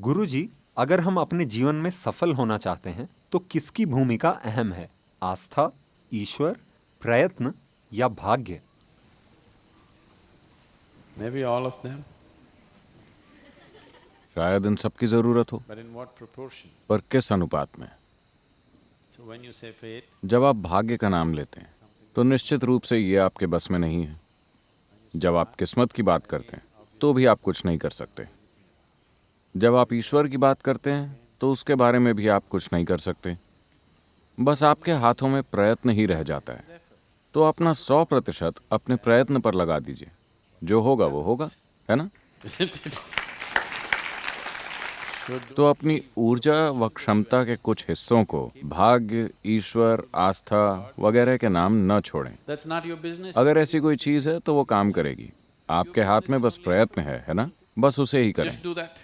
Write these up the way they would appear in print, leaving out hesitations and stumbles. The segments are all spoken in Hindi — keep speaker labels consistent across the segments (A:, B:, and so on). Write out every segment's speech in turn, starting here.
A: गुरुजी, अगर हम अपने जीवन में सफल होना चाहते हैं तो किसकी भूमिका अहम है? आस्था, ईश्वर, प्रयत्न या भाग्य?
B: Maybe all of them,
C: शायद इन सब की जरूरत हो,
B: but in what proportion?
C: पर किस अनुपात में?
B: So when you say fate,
C: जब आप भाग्य का नाम लेते हैं तो निश्चित रूप से ये आपके बस में नहीं है। जब आप किस्मत की बात करते हैं तो भी आप कुछ नहीं कर सकते। जब आप ईश्वर की बात करते हैं तो उसके बारे में भी आप कुछ नहीं कर सकते। बस आपके हाथों में प्रयत्न ही रह जाता है। तो अपना 100% अपने प्रयत्न पर लगा दीजिए। जो होगा वो होगा, है ना?
B: isn't it?
C: तो अपनी ऊर्जा व क्षमता के कुछ हिस्सों को भाग्य, ईश्वर, आस्था वगैरह के नाम न छोड़ें।
B: That's not your business.
C: अगर ऐसी कोई चीज है तो वो काम करेगी। आपके हाथ में बस प्रयत्न है ना? बस उसे ही करें।
B: Just do that.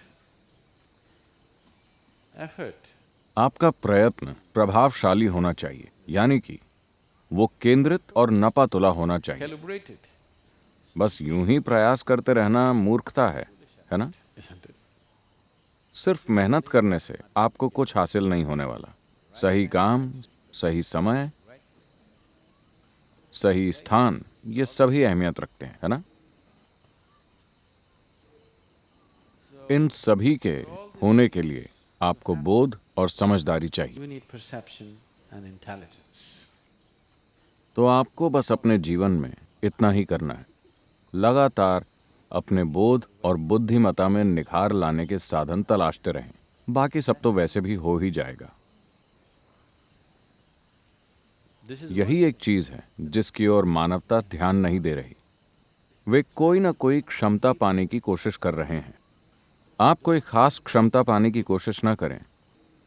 B: Effort.
C: आपका प्रयत्न प्रभावशाली होना चाहिए, यानी कि वो केंद्रित और नपातुला होना चाहिए।
B: Calibrate it,
C: बस यूं ही प्रयास करते रहना मूर्खता है ना?
B: isn't it?
C: सिर्फ मेहनत करने से आपको कुछ हासिल नहीं होने वाला। सही काम, सही समय, सही स्थान, ये सभी अहमियत रखते हैं, है ना? इन सभी के होने के लिए आपको बोध और समझदारी चाहिए।
B: You need perception and intelligence.
C: तो आपको बस अपने जीवन में इतना ही करना है। लगातार अपने बोध और बुद्धिमत्ता में निखार लाने के साधन तलाशते रहें। बाकी सब तो वैसे भी हो ही जाएगा।
B: This is
C: यही एक चीज है जिसकी ओर मानवता ध्यान नहीं दे रही। वे कोई ना कोई क्षमता पाने की कोशिश कर रहे हैं। आप कोई खास क्षमता पाने की कोशिश ना करें,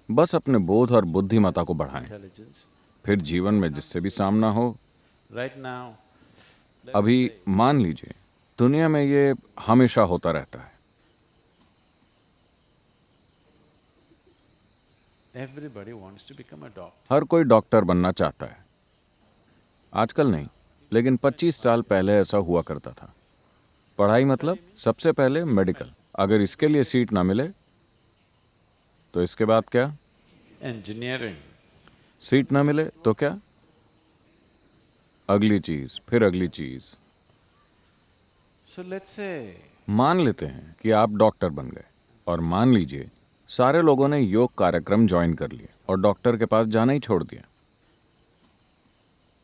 C: बस अपने बोध और बुद्धिमत्ता को बढ़ाएं।
B: intelligence.
C: फिर जीवन में जिससे भी सामना हो।
B: Right now,
C: अभी मान लीजिए दुनिया में ये हमेशा होता रहता है।
B: everybody wants to become a doctor.
C: हर कोई डॉक्टर बनना चाहता है। आजकल नहीं, लेकिन 25 साल पहले ऐसा हुआ करता था। पढ़ाई मतलब सबसे पहले मेडिकल। अगर इसके लिए सीट ना मिले तो इसके बाद क्या?
B: Engineering.
C: सीट ना मिले तो क्या? अगली चीज, फिर अगली चीज।
B: So let's say
C: मान लेते हैं कि आप डॉक्टर बन गए, और मान लीजिए सारे लोगों ने योग कार्यक्रम ज्वाइन कर लिए और डॉक्टर के पास जाना ही छोड़ दिया।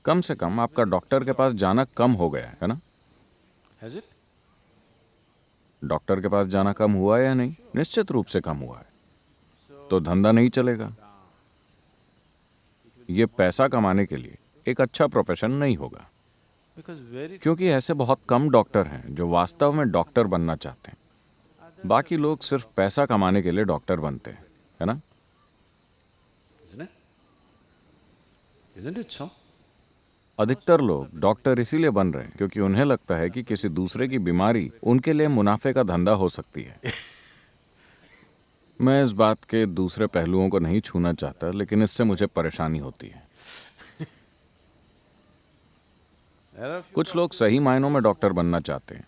C: कम से कम आपका डॉक्टर के पास जाना कम हो गया है ना?
B: has it?
C: डॉक्टर के पास जाना कम हुआ है या नहीं? निश्चित रूप से कम हुआ है। तो धंधा नहीं चलेगा। ये पैसा कमाने के लिए एक अच्छा प्रोफेशन नहीं होगा,
B: Because very
C: क्योंकि ऐसे बहुत कम डॉक्टर हैं जो वास्तव में डॉक्टर बनना चाहते हैं। बाकी लोग सिर्फ पैसा कमाने के लिए डॉक्टर बनते हैं, है ना?
B: isn't it? Isn't it so?
C: अधिकतर लोग डॉक्टर इसीलिए बन रहे हैं क्योंकि उन्हें लगता है कि किसी दूसरे की बीमारी उनके लिए मुनाफे का धंधा हो सकती है। मैं इस बात के दूसरे पहलुओं को नहीं छूना चाहता, लेकिन इससे मुझे परेशानी होती है।
B: There are few
C: कुछ लोग सही मायनों में डॉक्टर बनना चाहते हैं।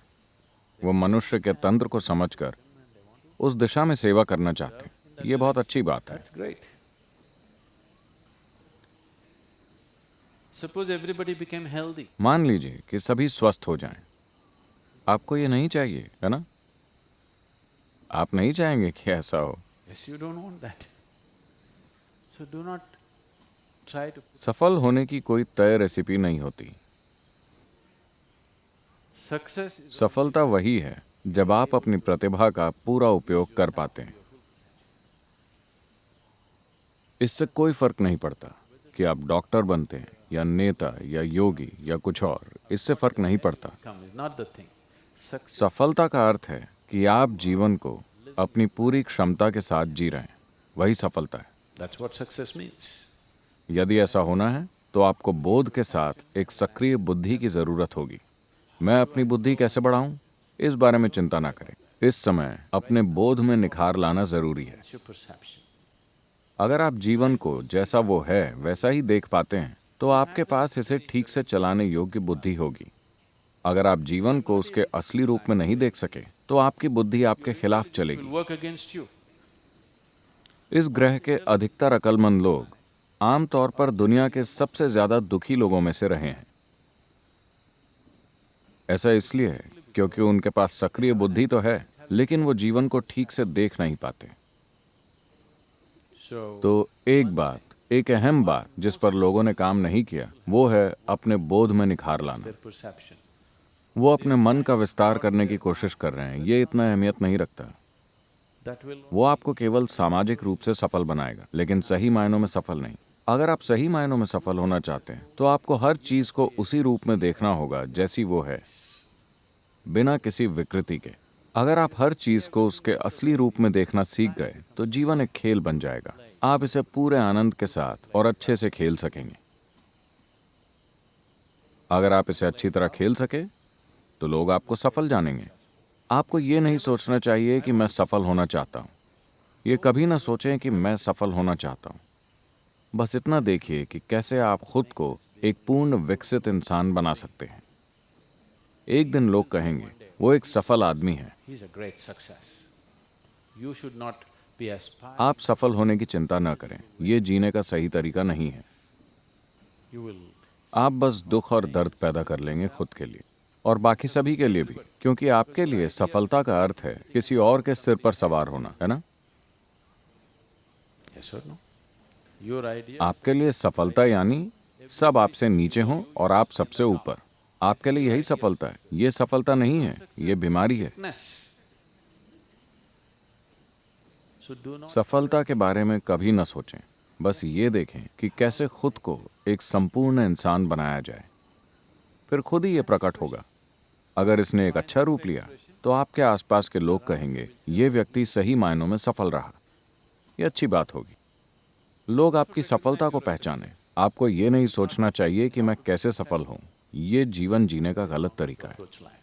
C: वो मनुष्य के तंत्र को समझकर उस दिशा में सेवा करना चाहते हैं। ये बहुत अच्छी बात है।
B: That's great. Suppose everybody became healthy.
C: मान लीजिए कि सभी स्वस्थ हो जाएं। आपको ये नहीं चाहिए, है ना? आप नहीं चाहेंगे कि ऐसा हो।
B: Yes, you don't want that. So do not try to.
C: सफल होने की कोई तय रेसिपी नहीं होती।
B: Success is
C: सफलता वही है जब आप अपनी प्रतिभा का पूरा उपयोग कर पाते हैं। इससे कोई फर्क नहीं पड़ता कि आप डॉक्टर बनते हैं या नेता या योगी या कुछ और। इससे फर्क नहीं पड़ता।
B: come is not the thing. Success.
C: सफलता का अर्थ है कि आप जीवन को अपनी पूरी क्षमता के साथ जी रहे हैं। वही सफलता है।
B: That's what success means.
C: यदि ऐसा होना है तो आपको बोध के साथ एक सक्रिय बुद्धि की जरूरत होगी। मैं अपनी बुद्धि कैसे बढ़ाऊं, इस बारे में चिंता ना करें। इस समय अपने बोध में निखार लाना जरूरी है।
B: It's your perception.
C: अगर आप जीवन को जैसा वो है वैसा ही देख पाते हैं तो आपके पास इसे ठीक से चलाने योग्य बुद्धि होगी। अगर आप जीवन को उसके असली रूप में नहीं देख सके तो आपकी बुद्धि आपके खिलाफ
B: It
C: चलेगी।
B: will work against you.
C: इस ग्रह के अधिकतर अक्लमंद लोग आमतौर पर दुनिया के सबसे ज्यादा दुखी लोगों में से रहे हैं। ऐसा इसलिए है क्योंकि उनके पास सक्रिय बुद्धि तो है, लेकिन वो जीवन को ठीक से देख नहीं पाते।
B: So,
C: तो एक अहम बात जिस पर लोगों ने काम नहीं किया, वो है अपने बोध में निखार लाना।
B: their perception.
C: वो अपने मन का विस्तार करने की कोशिश कर रहे हैं। ये इतना अहमियत नहीं रखता।
B: That will
C: वो आपको केवल सामाजिक रूप से सफल बनाएगा, लेकिन सही मायनों में सफल नहीं। अगर आप सही मायनों में सफल होना चाहते हैं तो आपको हर चीज को उसी रूप में देखना होगा जैसी वो है, बिना किसी विकृति के। अगर आप हर चीज को उसके असली रूप में देखना सीख गए तो जीवन एक खेल बन जाएगा। आप इसे पूरे आनंद के साथ और अच्छे से खेल सकेंगे। अगर आप इसे अच्छी तरह खेल सके तो लोग आपको सफल जानेंगे। आपको ये नहीं सोचना चाहिए कि मैं सफल होना चाहता हूं। ये कभी ना सोचें कि मैं सफल होना चाहता हूं। बस इतना देखिए कि कैसे आप खुद को एक पूर्ण विकसित इंसान बना सकते हैं। एक दिन लोग कहेंगे वो एक सफल आदमी है।
B: he's a great success. You should not be aspiring.
C: आप सफल होने की चिंता न करें। ये जीने का सही तरीका नहीं है।
B: You will
C: आप बस दुख और दर्द पैदा कर लेंगे खुद के लिए और बाकी सभी के लिए भी, क्योंकि आपके लिए सफलता का अर्थ है किसी और के सिर पर सवार होना, है ना?
B: yes or no? Your idea
C: आपके लिए सफलता यानी सब आपसे नीचे हों और आप सबसे ऊपर। आपके लिए यही सफलता है। ये सफलता नहीं है, ये बीमारी है।
B: is so do not
C: सफलता के बारे में कभी न सोचें। बस ये देखें कि कैसे खुद को एक संपूर्ण इंसान बनाया जाए। फिर खुद ही ये प्रकट होगा। अगर इसने एक अच्छा रूप लिया तो आपके आसपास के लोग कहेंगे ये व्यक्ति सही मायनों में सफल रहा। ये अच्छी बात होगी। लोग आपकी सफलता को पहचानें। आपको ये नहीं सोचना चाहिए कि मैं कैसे सफल हूं। ये जीवन जीने का गलत तरीका है।
B: approach life.